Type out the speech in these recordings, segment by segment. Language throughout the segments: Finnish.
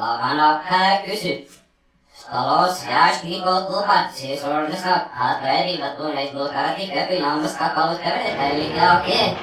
Kavanokkaja kysy. Stalos jäästikot lupat, siis ordessa hatveerivat tunneet lukarati köpin ammuska kalut kävetä, eli okei.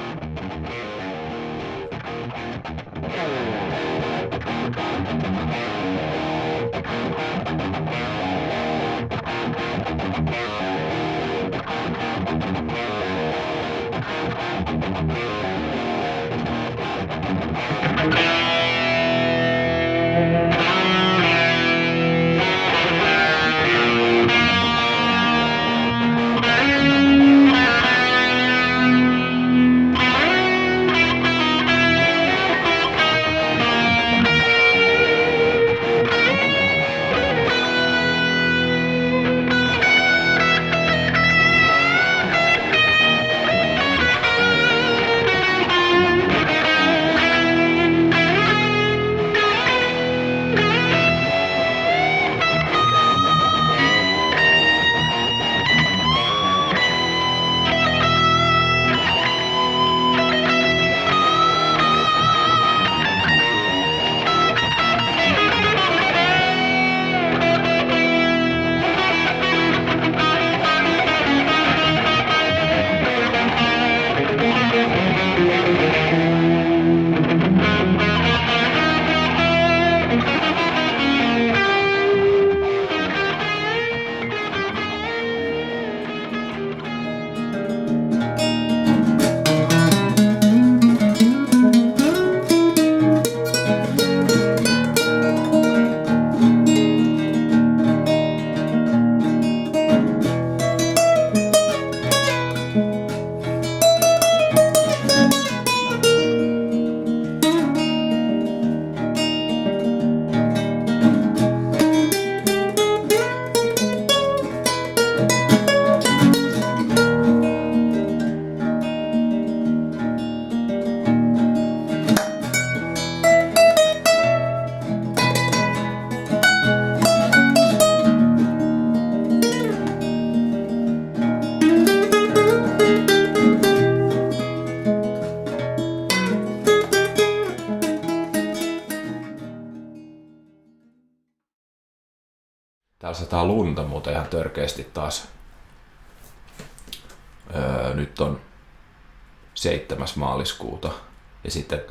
Täällä sataa lunta muuten ihan törkeästi taas. Nyt on 7. maaliskuuta ja sitten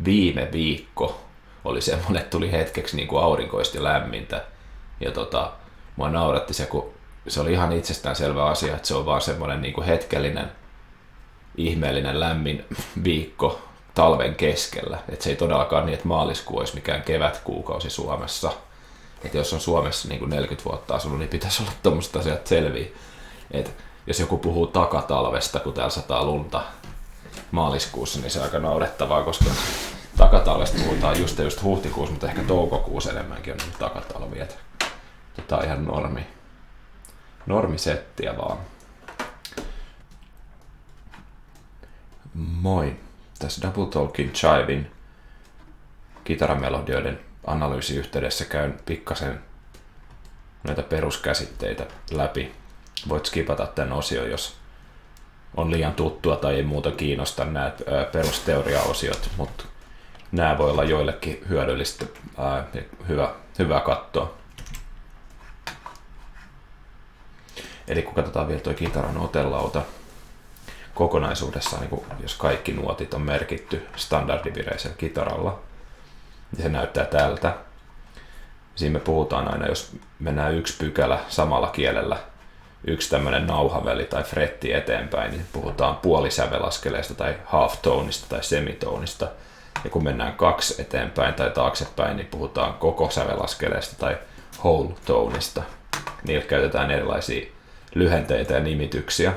viime viikko oli semmonen, että tuli hetkeksi niin kuin aurinkoista ja lämmintä. Ja mua nauratti se, kun se oli ihan itsestäänselvä asia, että se on vaan semmonen niin kuin hetkellinen, ihmeellinen lämmin viikko talven keskellä. Että se ei todellakaan niin, että maaliskuu olisi mikään kevätkuukausi Suomessa. Että jos on Suomessa niin kuin 40 vuotta asunut, niin pitäisi olla tommoset asiat selviä. Et jos joku puhuu takatalvesta, kun täällä sataa lunta maaliskuussa, niin se on aika naurettavaa, koska takatalvesta puhutaan just huhtikuussa, mutta ehkä toukokuussa enemmänkin on niin takatalvi. Tää on ihan normisettiä vaan. Moi! Tässä Double Talking Chivin kitaramelodioiden analyysiyhteydessä käyn pikkasen näitä peruskäsitteitä läpi. Voit skipata tämän osion, jos on liian tuttua tai ei muuta kiinnosta nämä perusteoriaosiot, mutta nämä voi olla joillekin hyödyllistä hyvä katsoa. Eli kun katsotaan vielä tuo kitaran otelauta kokonaisuudessaan, niin jos kaikki nuotit on merkitty standardivireisellä kitaralla, ja se näyttää tältä. Siinä me puhutaan aina, jos mennään yksi pykälä samalla kielellä, yksi tämmöinen nauhaväli tai fretti eteenpäin, niin puhutaan puolisävelaskeleesta tai half-toneista tai semitoneista. Ja kun mennään 2 eteenpäin tai taaksepäin, niin puhutaan koko sävelaskeleesta tai whole toneista. Niillä käytetään erilaisia lyhenteitä ja nimityksiä.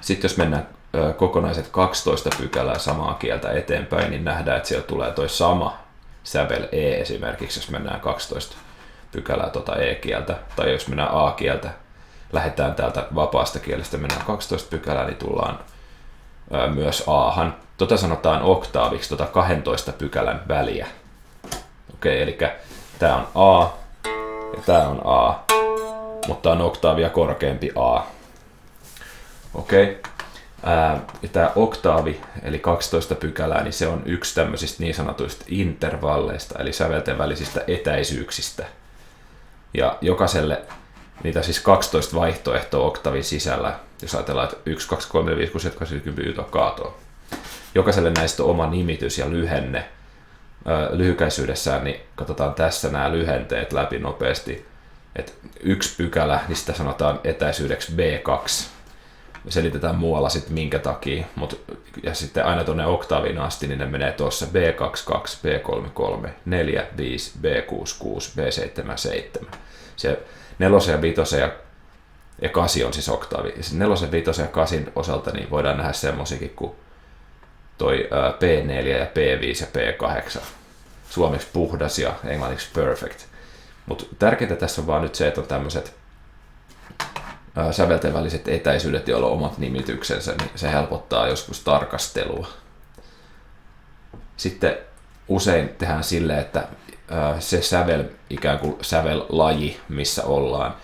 Sitten jos mennään kokonaiset 12 pykälää samaa kieltä eteenpäin, niin nähdään, että sieltä tulee toi sama sävel E esimerkiksi, jos mennään 12 pykälää E-kieltä, tai jos mennään A-kieltä, lähdetään täältä vapaasta kielestä, mennään 12 pykälää, niin tullaan myös A-han. Sanotaan oktaaviksi 12 pykälän väliä. Okei, eli tää on A ja tää on A, mutta on oktaavia korkeampi A. Okei. Tämä oktaavi, eli 12 pykälää, niin se on yksi tämmöisistä niin sanotuista intervalleista, eli sävelten välisistä etäisyyksistä. Ja jokaiselle, niitä siis 12 vaihtoehtoa oktavin sisällä, jos ajatellaan, että 1, 2, 3, 4, 5, 6, 7, 8, 10, 11, kaatoa. Jokaiselle näistä on oma nimitys ja lyhenne. Lyhykäisyydessään, niin katsotaan tässä nämä lyhenteet läpi nopeasti. Että 1 pykälä, niin sitä sanotaan etäisyydeksi B2. Selitetään muualla sitten minkä takia, ja sitten aina tuonne oktaaviin asti, niin ne menee tuossa B22, B33, 4, 5, B66, B77. Se 4 ja 5 ja 8 on siis oktaavi. 4, 5 ja 8 osalta niin voidaan nähdä semmosikin kuin toi P4 ja P5 ja P8. Suomeksi puhdas ja englanniksi perfect. Mutta tärkeintä tässä on vaan nyt se, että on tämmöiset sävelten väliset etäisyydet, joilla on omat nimityksensä, niin se helpottaa joskus tarkastelua. Sitten usein tehdään silleen, että se sävel, ikään kuin sävellaji, missä ollaan,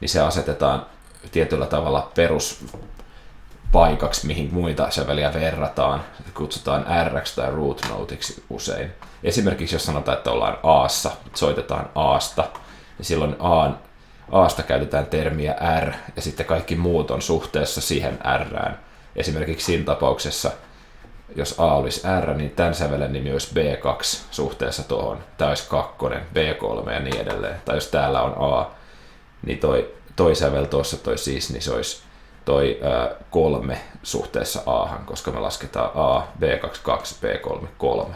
niin se asetetaan tietyllä tavalla peruspaikaksi, mihin muita säveliä verrataan. Kutsutaan R tai root noteiksi usein. Esimerkiksi jos sanotaan, että ollaan A:ssa, soitetaan A:sta, niin silloin A:sta käytetään termiä R, ja sitten kaikki muut on suhteessa siihen R:ään. Esimerkiksi siinä tapauksessa, jos A olisi R, niin tämän sävelen nimi olisi B2 suhteessa tuohon. Tämä olisi 2, B3 ja niin edelleen. Tai jos täällä on A, niin toi sävel tuossa, toi siis, niin se olisi toi 3 suhteessa Ahan, koska me lasketaan A, B2, 2, B3, 3.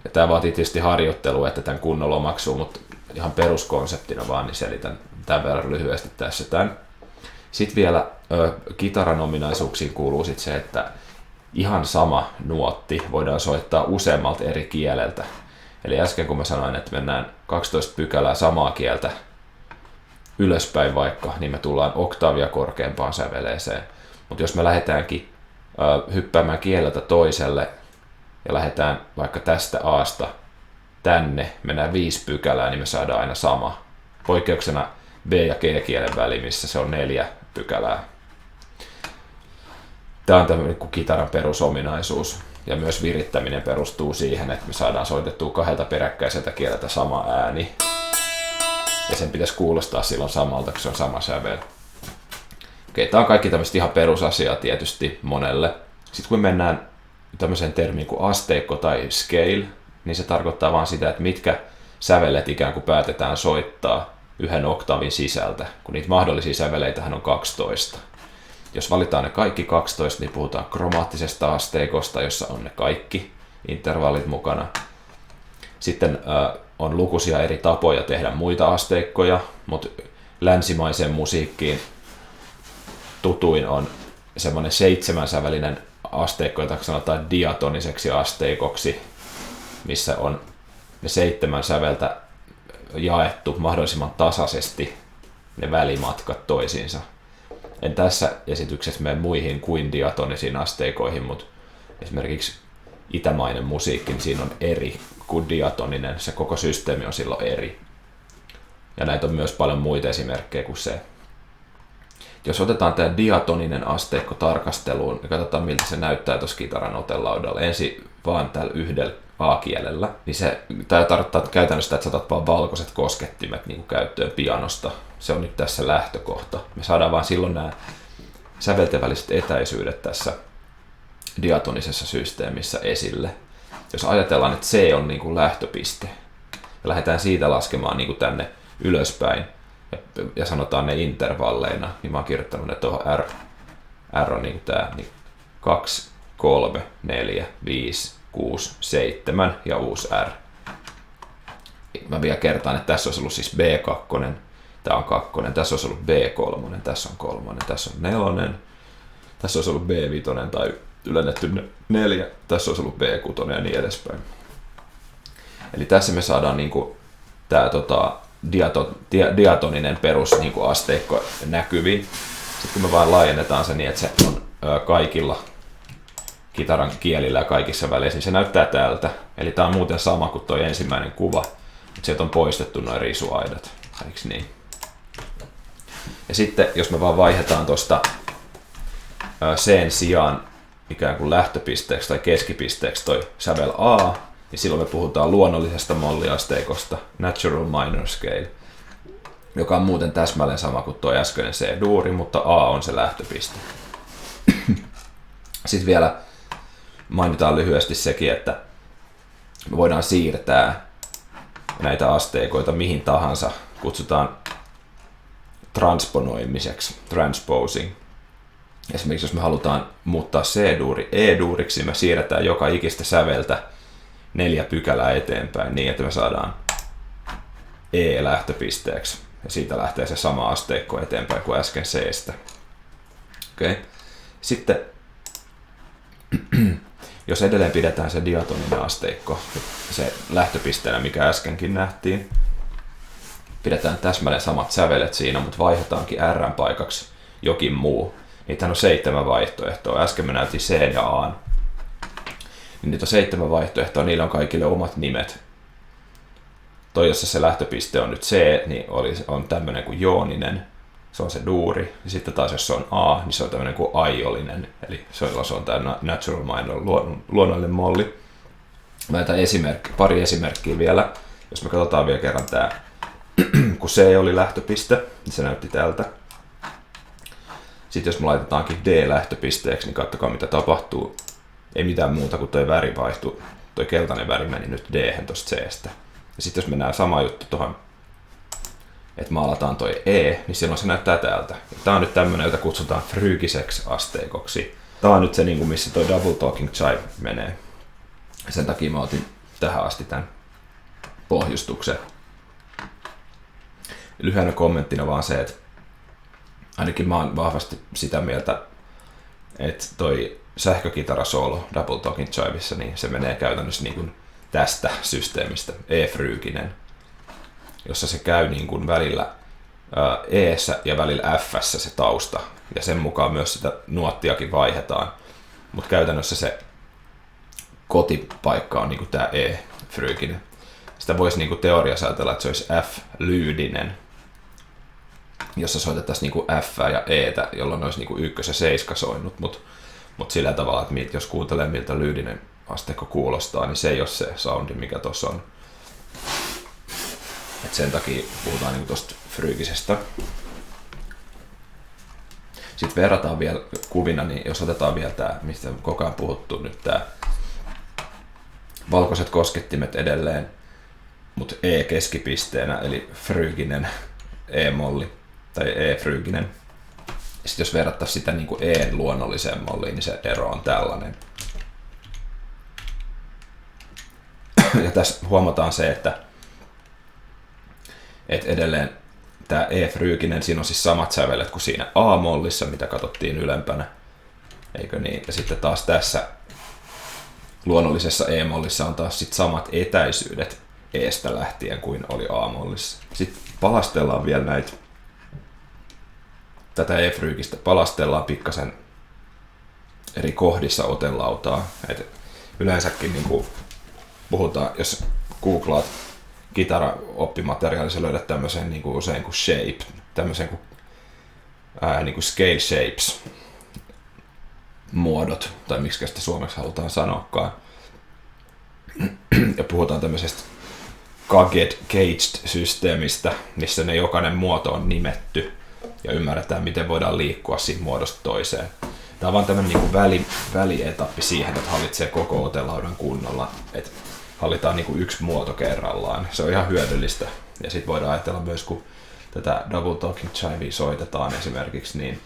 Ja tämä vaatii tietysti harjoittelua, että tämän kunnolla omaksuu, mutta ihan peruskonseptina vaan, niin selitän tämän verran lyhyesti tässä tämän. Sitten vielä kitaran ominaisuuksiin kuuluu sit se, että ihan sama nuotti voidaan soittaa useammalta eri kieleltä. Eli äsken kun mä sanoin, että mennään 12 pykälää samaa kieltä ylöspäin vaikka, niin me tullaan oktaavia korkeampaan säveleeseen. Mutta jos me lähdetäänkin hyppäämään kieleltä toiselle ja lähdetään vaikka tästä A:sta tänne, mennään 5 pykälää, niin me saadaan aina sama. Poikkeuksena B- ja G-kielen väli, missä se on 4 pykälää. Tämä on tämmöinen kitaran perusominaisuus. Ja myös virittäminen perustuu siihen, että me saadaan soitettua 2 peräkkäiseltä kieleltä sama ääni. Ja sen pitäisi kuulostaa silloin samalta, kun se on sama sävel. Okei, tämä on kaikki tämmöistä ihan perusasiaa tietysti monelle. Sitten kun mennään tämmöiseen termiin kuin asteikko tai scale, niin se tarkoittaa vaan sitä, että mitkä sävelet ikään kuin päätetään soittaa yhden oktaavin sisältä, kun niitä mahdollisia säveleitähän on 12. Jos valitaan ne kaikki 12, niin puhutaan kromaattisesta asteikosta, jossa on ne kaikki intervallit mukana. Sitten on lukuisia eri tapoja tehdä muita asteikkoja, mutta länsimaiseen musiikkiin tutuin on semmoinen 7-sävelinen asteikko, jota sanotaan diatoniseksi asteikoksi, missä on ne 7 säveltä jaettu mahdollisimman tasaisesti ne välimatkat toisiinsa. En tässä esityksessä mene muihin kuin diatonisiin asteikoihin, mutta esimerkiksi itämainen musiikki, niin siinä on eri kuin diatoninen, se koko systeemi on silloin eri. Ja näitä on myös paljon muita esimerkkejä kuin se. Jos otetaan tämä diatoninen asteikko tarkasteluun, niin katsotaan miltä se näyttää tuossa kitaran otelaudalla. Ensin vaan tällä yhdellä A-kielellä, niin tämä tarkoittaa käytännössä, että saatat vaan valkoiset koskettimet niin kuin käyttöön pianosta. Se on nyt tässä lähtökohta. Me saadaan vaan silloin nämä sävelten väliset etäisyydet tässä diatonisessa systeemissä esille. Jos ajatellaan, että C on niin kuin lähtöpiste ja lähdetään siitä laskemaan niin kuin tänne ylöspäin ja sanotaan ne intervalleina, niin mä oon kirjoittanut ne tuohon R on niin kuin tää, niin 2, 3, 4, 5, 6, 7 ja uusi R. Mä vielä kertaan, että tässä olisi ollut siis B2, tää on 2, tässä olisi ollut B3, tässä on 3, tässä on 4, tässä olisi ollut B5 tai ylennetty 4, tässä olisi ollut B6 ja niin edespäin. Eli tässä me saadaan niinku tää diatoninen perus niinku asteikko näkyviin. Sitten kun me vaan laajennetaan se niin, että se on kaikilla kitaran kielillä ja kaikissa väleissä, niin se näyttää tältä. Eli tää on muuten sama kuin tuo ensimmäinen kuva, mutta sieltä on poistettu noin risuaidat. Eiks niin? Ja sitten jos me vaan vaihdetaan tuosta C:n sijaan ikään kuin lähtöpisteeksi tai keskipisteeksi toi sävel A, niin silloin me puhutaan luonnollisesta molliasteikosta, natural minor scale, joka on muuten täsmälleen sama kuin tuo äskeinen C-duuri, mutta A on se lähtöpiste. Sitten vielä mainitaan lyhyesti sekin, että me voidaan siirtää näitä asteikoita mihin tahansa, kutsutaan transponoimiseksi, transposing. Esimerkiksi jos me halutaan muuttaa C-duuri E-duuriksi, me siirretään joka ikistä säveltä 4 pykälää eteenpäin niin, että me saadaan E lähtöpisteeksi. Ja siitä lähtee se sama asteikko eteenpäin kuin äsken C:stä. Okay. Sitten jos edelleen pidetään se diatoninen asteikko, se lähtöpisteenä, mikä äskenkin nähtiin, pidetään täsmälleen samat sävelet siinä, mutta vaihdetaankin R paikaksi jokin muu. Niitä on 7 vaihtoehtoa. Äsken me näytin C ja A. Niin niitä on 7 vaihtoehtoa, niillä on kaikille omat nimet. Toi, jossa se lähtöpiste on nyt C, niin on tämmöinen kuin jooninen, se on se duuri. Ja sitten taas jos se on A, niin se on tämmöinen kuin aiolinen, eli se on tämä natural minor, luonnollinen molli. Mä jätän pari esimerkkiä vielä. Jos me katsotaan vielä kerran tämä, kun C oli lähtöpiste, niin se näytti tältä. Sitten jos me laitetaankin D-lähtöpisteeksi, niin katsokaa mitä tapahtuu. Ei mitään muuta kuin toi väri vaihtui. Toi keltainen väri meni nyt D-hän tosta C:stä. Ja sitten jos mennään sama juttu tuohon, että maalataan toi E, niin silloin se näyttää täältä. Tää on nyt tämmönen, jota kutsutaan fryygiseksi asteikoksi. Tää on nyt se, missä toi double talking chive menee. Sen takia mä otin tähän asti tämän pohjustuksen. Lyhyenä kommenttina vaan se, että ainakin mä oon vahvasti sitä mieltä, että toi sähkökitarasoolo double talking chivessa, niin se menee käytännössä niin kuin tästä systeemistä, E-fryyginen, jossa se käy niin kuin välillä E-ssä ja välillä F-ssä se tausta, ja sen mukaan myös sitä nuottiakin vaihdetaan, mutta käytännössä se kotipaikka on niin kuin tämä E-fryyginen. Sitä voisi niin kuin teoriassa ajatella, että se olisi F-lyydinen, jossa soitettaisiin niin kuin F ja Etä, jolloin olisi niin kuin 1 ja 7 soinut, mutta sillä tavalla, että jos kuuntelee miltä lyydinen asteikko kuulostaa, niin se ei ole se soundi, mikä tuossa on. Et sen takia puhutaan niin tuosta fryygisestä. Sitten verrataan vielä kuvina, niin jos otetaan vielä tämä, mistä on koko ajan puhuttu nyt, tämä valkoiset koskettimet edelleen, mutta E keskipisteenä, eli fryyginen E-molli tai E-fryyginen. Sitten jos verrattaisiin sitä niin kuin E-luonnolliseen molliin, niin se ero on tällainen. Ja tässä huomataan se, että edelleen tämä E-fryyginen, siinä on siis samat sävelet kuin siinä A-mollissa, mitä katsottiin ylempänä. Eikö niin? Ja sitten taas tässä luonnollisessa E-mollissa on taas sit samat etäisyydet E:stä lähtien kuin oli A-mollissa. Sitten palastellaan vielä näitä. Tätä E-fryygistä palastellaan pikkasen eri kohdissa otelautaa. Et yleensäkin niin kuin puhutaan, jos googlaat kitara-oppimateriaali, sä löydät tämmöisen niin kuin usein kuin shape, tämmöisen kuin, niin kuin scale shapes muodot, tai miksi sitä suomeksi halutaan sanoakaan. Ja puhutaan tämmöisestä caged-systeemistä, missä ne jokainen muoto on nimetty ja ymmärretään, miten voidaan liikkua siitä muodosta toiseen. Tämä on vaan tämmöinen niin kuin välietappi siihen, että hallitsee koko otelaudan kunnolla. Että hallitaan niin kuin yksi muoto kerrallaan. Se on ihan hyödyllistä. Ja sitten voidaan ajatella myös, kun tätä double talking chivea soitetaan esimerkiksi, niin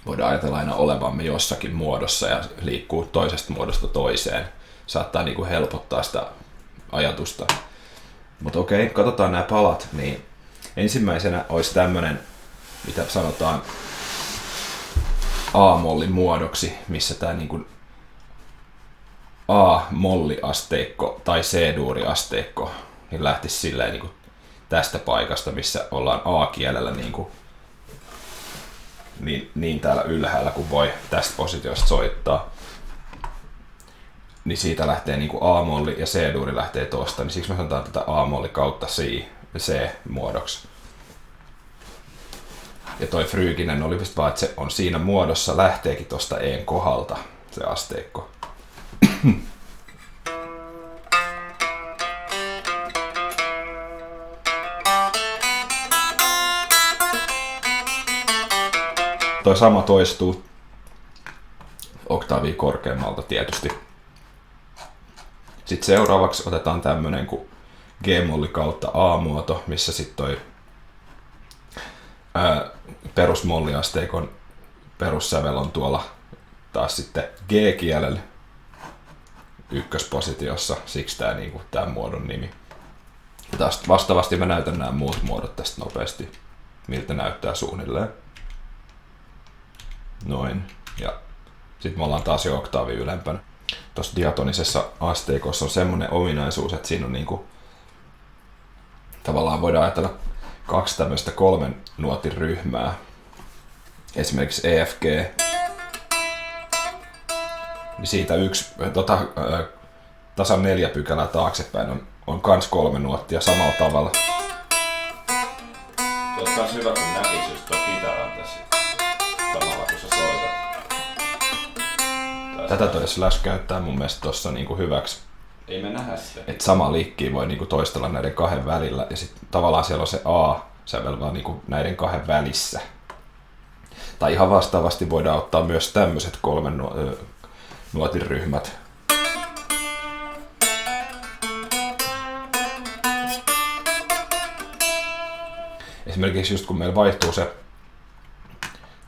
voidaan ajatella aina olevamme jossakin muodossa ja liikkuu toisesta muodosta toiseen. Saattaa niin kuin helpottaa sitä ajatusta. Mutta okei, katsotaan nämä palat. Niin ensimmäisenä olisi tämmöinen, mitä sanotaan A-mollin muodoksi, missä tämä niin kuin A-molliasteikko tai C-duuriasteikko niin lähtisi silleen niin kuin tästä paikasta, missä ollaan A-kielellä niin täällä ylhäällä kuin voi tästä positiosta soittaa. Niin siitä lähtee niin kuin A-molli ja C-duuri lähtee tosta, niin siksi me sanotaan tätä A-molli kautta C-muodoksi. Ja toi Fryginen oli vist vaan, että se on siinä muodossa, lähteekin tosta E:n kohdalta se asteikko. Toi sama toistuu oktaavia korkeammalta tietysti. Sitten seuraavaksi otetaan tämmönen kuin G-molli kautta A-muoto, missä sitten toi perusmolliasteikon perussävel on tuolla taas sitten G-kielellä ykköspositiossa, siksi tää muodon nimi. Ja taas vastaavasti mä näytän nämä muut muodot tästä nopeasti, miltä näyttää suunnilleen. Noin. Ja sitten me ollaan taas jo oktaavi ylempänä. Tuossa diatonisessa asteikossa on semmoinen ominaisuus, että siinä on niinku, tavallaan voidaan ajatella 2 tämmöistä 3 nuotin ryhmää. Esimerkiksi EFG. Niin siitä yksi tasan 4 pykälää taaksepäin on kans 3 nuottia samalla tavalla. Tuo on kans hyvä, kun näkis just tuo kitaran tässä samalla kun sä soitat. Tätä toi Slash käyttää mun mielestä tossa niinku hyväksi. Ei me nähdä sitä. Että sama liikkiä voi niinku toistella näiden 2 välillä ja sitten tavallaan siellä on se A-sävel vaan niinku näiden 2 välissä. Tai ihan vastaavasti voidaan ottaa myös tämmöiset 3 nuotin ryhmät. Esimerkiksi just kun meillä vaihtuu se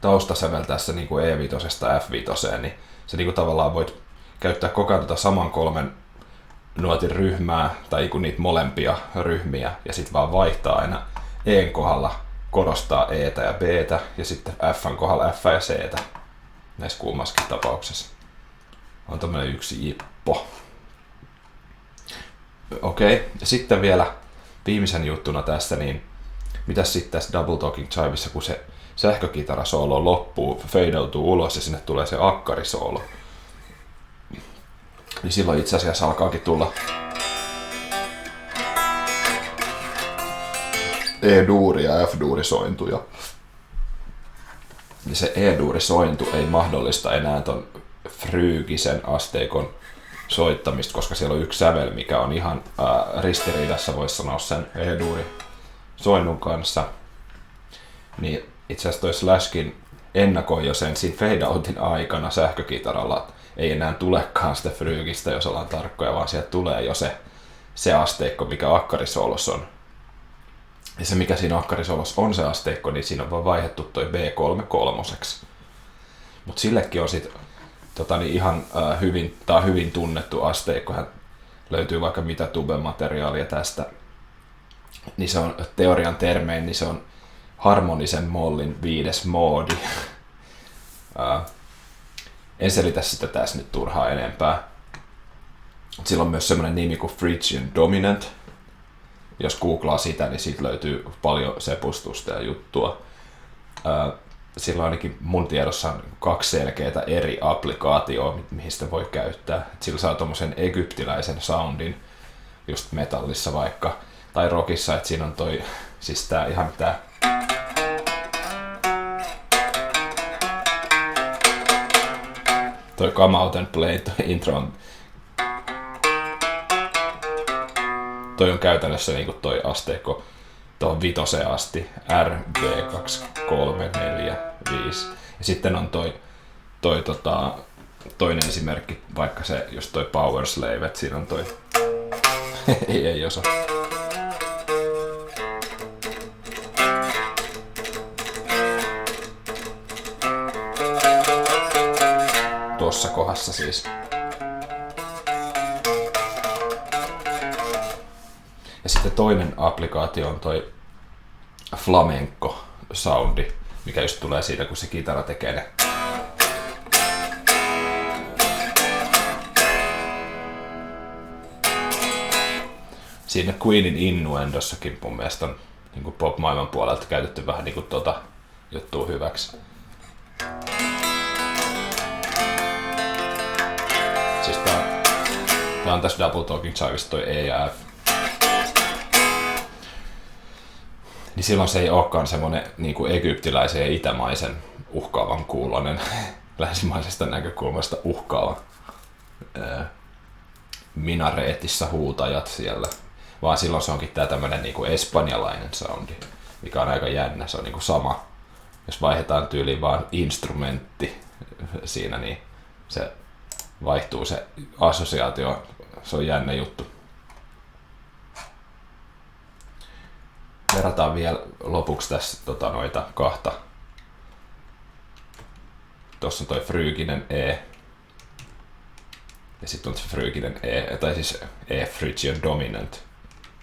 taustasävel tässä niin kuin E5:stä F5:een, niin se niin kuin tavallaan voit käyttää koko ajan saman 3 nuotin ryhmää tai niin niitä molempia ryhmiä ja sitten vaan vaihtaa aina E:n kohdalla, korostaa E:tä ja B:tä ja sitten F:n kohdalla F ja C:tä näissä kummassakin tapauksessa. On tämmönen yksi jippo. Okei, ja sitten vielä viimeisen juttuna tässä, niin mitäs sitten tässä Double Talking Jivessa, kun se sähkökitarasoolo loppuu, feidautuu ulos ja sinne tulee se akkarisoolo. Niin silloin itse asiassa alkaakin tulla E-duuri ja F-duurisointuja. Ja se E-duurisointu ei mahdollista enää ton Frygisen asteikon soittamista, koska siellä on yksi sävel, mikä on ihan ristiriidassa, voisi sanoa sen E-duurisoinnun kanssa. Niin itse asiassa toi Slashkin ennakoi jo sen siinä fade-outin aikana sähkökitaralla, ei enää tulekaan sitä Frygistä, jos ollaan tarkkoja, vaan sieltä tulee jo se asteikko, mikä akkarisoolossa on. Ja se, mikä siinä akkarisoolossa on se asteikko, niin siinä on vaan vaihdettu toi B3 kolmoseksi. Mut sillekin on sit ihan hyvin tunnettu asteikko. Hän löytyy vaikka mitä tube-materiaalia tästä. Niin se on teorian termein, niin se on harmonisen mollin 5. moodi. En selitä sitä tässä nyt turhaa enempää. Sillä on myös semmoinen nimi kuin Phrygian Dominant. Jos googlaa sitä, niin siitä löytyy paljon sepustusta ja juttua. Sillä ainakin mun tiedossa on 2 selkeää eri applikaatioa, mihin sitä voi käyttää. Sillä saa tommosen egyptiläisen soundin, just metallissa vaikka, tai rockissa, että siinä on toi, siis tää ihan tää. Toi Come Out and Play, toi intro on. Toi on käytännössä niinku toi asteikko tuohon 5 asti, R, B, 2, 3, 4, 5. Ja sitten on toinen esimerkki, vaikka se just toi Power Slave, että siinä on toi ei osaa. Tuossa kohdassa siis. Ja sitten toinen applikaatio on toi flamenco soundi, mikä just tulee siitä, kun se kitara tekee ne. Siinä Queenin Innuendossakin mun mielestä on niin pop-maailman puolelta käytetty vähän niin tota juttua hyväksi. Siis tää on tässä Double Talking Jivessa toi E ja F. niin silloin se ei olekaan semmoinen niin kuin egyptiläisen ja itämaisen uhkaavan kuulonen, länsimaisesta näkökulmasta uhkaava minareetissa huutajat siellä, vaan silloin se onkin tää tämmönen niin kuin espanjalainen soundi, mikä on aika jännä, se on niin kuin sama. Jos vaihdetaan tyyliin vaan instrumentti siinä, niin se vaihtuu se assosiaatio, se on jännä juttu. Verrataan vielä lopuksi tässä noita kahta. Tuossa on toi Fryginen E. Ja sitten on se Fryginen E, tai siis E Phrygian Dominant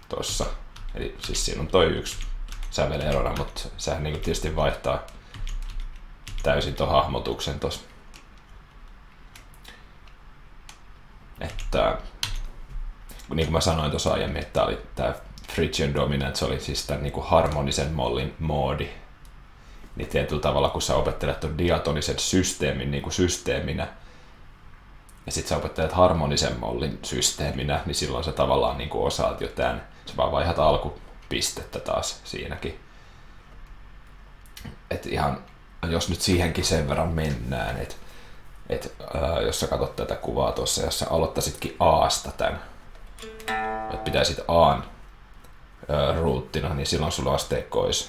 tossa. Eli siis siinä on toi yksi sävelerona, mutta sehän niinku tietysti vaihtaa täysin ton hahmotuksen tossa. Että niin kuin mä sanoin tuossa aiemmin, että tää Phrygian Dominant, se oli siis tämän niinku harmonisen mollin moodi. Niin tietyllä tavalla, kun sä opettelet ton diatonisen systeemin niinku systeeminä, ja sit sä opettelet harmonisen mollin systeeminä, niin silloin sä tavallaan niinku osaat jo tän. Sä vaan vaihdat alkupistettä taas siinäkin. Et ihan, jos nyt siihenkin sen verran mennään, että jos sä katsot tätä kuvaa tuossa, jos sä aloittasitkin A:sta tän, että pitäisit A:n ruuttina, niin silloin sulla asteikko olisi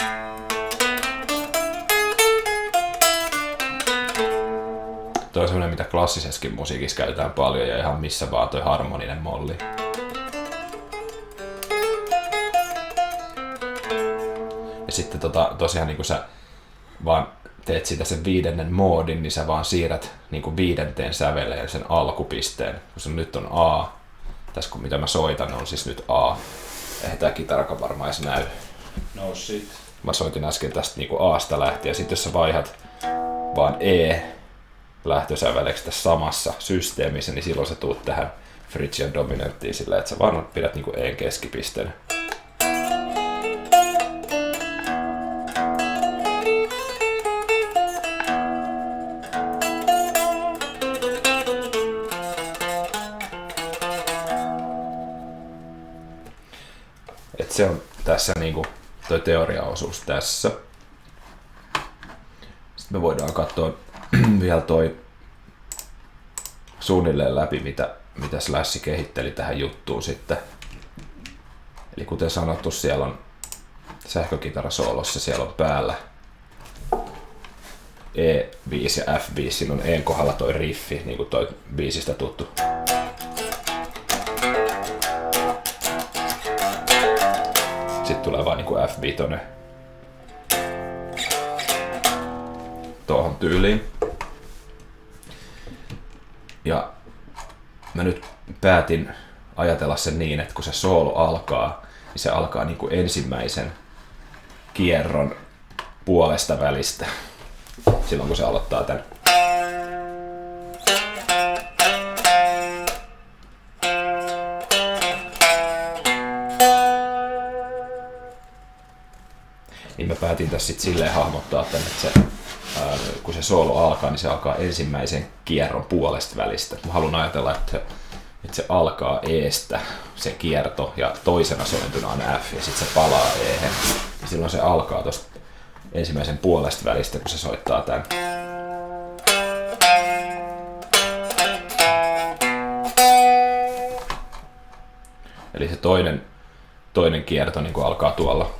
toi on semmoinen, mitä klassisessakin musiikissa käytetään paljon ja ihan missä vaan toi harmoninen molli. Ja sitten tosiaan niin kun sä vaan teet siitä sen 5. moodin, niin sä vaan siirrät niin kuin 5. säveleen sen alkupisteen. Kun se nyt on A, tässä kun mitä mä soitan on siis nyt A. Eihän tää kitarakaan varmaan edes näy. No shit. Mä soitin äsken tästä niin kuin A:sta lähtien, ja sitten jos sä vaihdat vaan E lähtösäveleksi tässä samassa systeemissä, niin silloin sä tuut tähän Phrygian Dominanttiin silleen, että sä vaan pidät niin kuin E:n keskipisteen. Et se on tässä niinku toi teoriaosuus tässä. Sitten me voidaan katsoa vielä toi suunnilleen läpi, mitä Slash kehitteli tähän juttuun sitten. Eli kuten sanottu, siellä on sähkökitarasoolossa, siellä on päällä E5 ja F5, siinä on E:n kohdalla toi riffi, niin kuin toi biisistä tuttu. Sitten tulee vaan niinku F5 tuohon tyyliin. Ja mä nyt päätin ajatella sen niin, että kun se soolo alkaa, niin se alkaa niinku ensimmäisen kierron puolesta välistä. Silloin kun se aloittaa tän. Niin mä päätin tässä sit silleen hahmottaa tän, että se, kun se soolo alkaa, niin se alkaa ensimmäisen kierron puolesta välistä. Mä haluan ajatella, että se alkaa E:stä se kierto ja toisena sointuna on F ja sitten se palaa E:hen. Ja silloin se alkaa tosta ensimmäisen puolesta välistä, kun se soittaa tän. Eli se toinen kierto niin alkaa tuolla.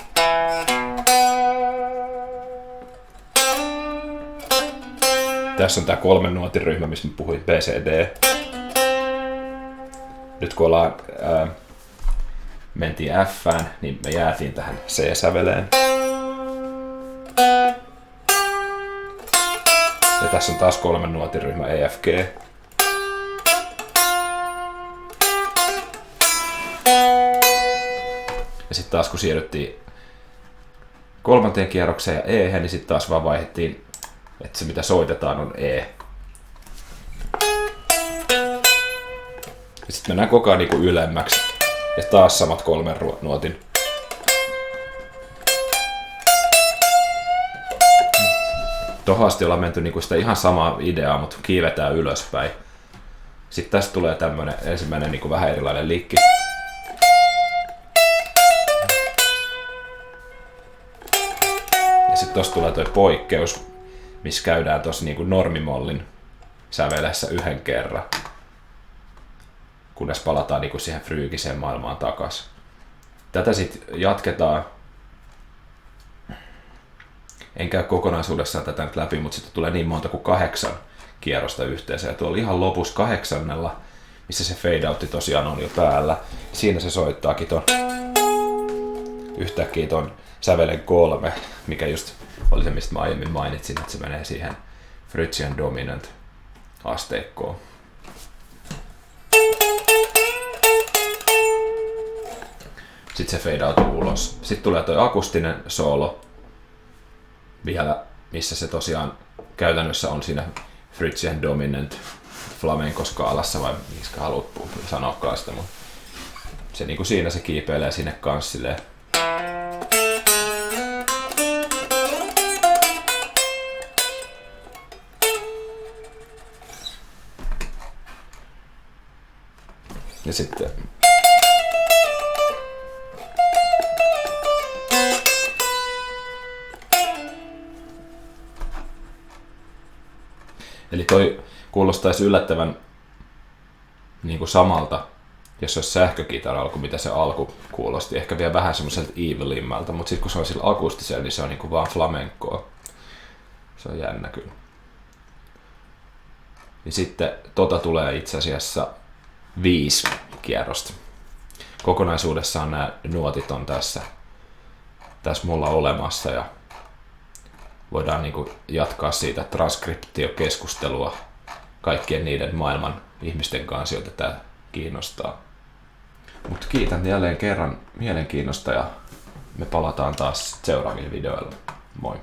Tässä on tää 3 nuotin ryhmä, mistä mä puhuin, B, C, D. Nyt kun ollaan, mentiin F:ään, niin me jäätiin tähän C-säveleen. Ja tässä on taas 3 nuotin ryhmä E, F, G. Ja sitten taas kun siirryttiin 3. kierrokseen ja E, niin sitten taas vaan vaihdettiin, että se mitä soitetaan on E. Ja sitten mennään koko ajan niinku ylemmäksi. Ja taas samat 3 nuotin. Tohon asti ollaan menty niinku sitä ihan samaa ideaa, mutta kiivetään ylöspäin. Sitten tästä tulee tämmönen ensimmäinen niinku vähän erilainen liikki. sitten tosta tulee toi poikkeus, missä käydään tossa niinku normimollin sävelessä yhden kerran, kunnes palataan niinku siihen fryygiseen maailmaan takas. Tätä sitten jatketaan. En käy kokonaisuudessaan tätä nyt läpi, mutta sitten tulee niin monta kuin 8 kierrosta yhteensä. Ja tuolla ihan lopussa 8, missä se fade outti tosiaan on jo päällä. Siinä se soittaakin ton yhtäkkiä ton sävelen 3, mikä just oli se, mistä mä aiemmin mainitsin, että se menee siihen Phrygian dominant asteikkoon. Sitten se fadeautuu ulos. Sitten tulee toi akustinen soolo vielä, missä se tosiaan käytännössä on siinä Phrygian dominant flamenco-skaalassa, vai miksi haluat sanoakaan sitä, mutta se niinku siinä se kiipeilee sinne kans silleen. Ja sitten eli toi kuulostaisi yllättävän niin kuin samalta, jos se olisi sähkökitaralla kuin mitä se alku kuulosti. Ehkä vielä vähän semmoiselta evilimmältä, mutta sitten kun se on sillä akustisella, niin se on niin kuin vaan flamencoa. Se on jännä kyllä. Ja sitten tulee itse asiassa 5 kierrosta. Kokonaisuudessaan nämä nuotit on tässä mulla olemassa ja voidaan niinku jatkaa siitä transkriptiokeskustelua kaikkien niiden maailman ihmisten kanssa, joita tämä kiinnostaa. Mutta kiitän jälleen kerran mielenkiinnosta ja me palataan taas seuraavilla videoilla. Moi!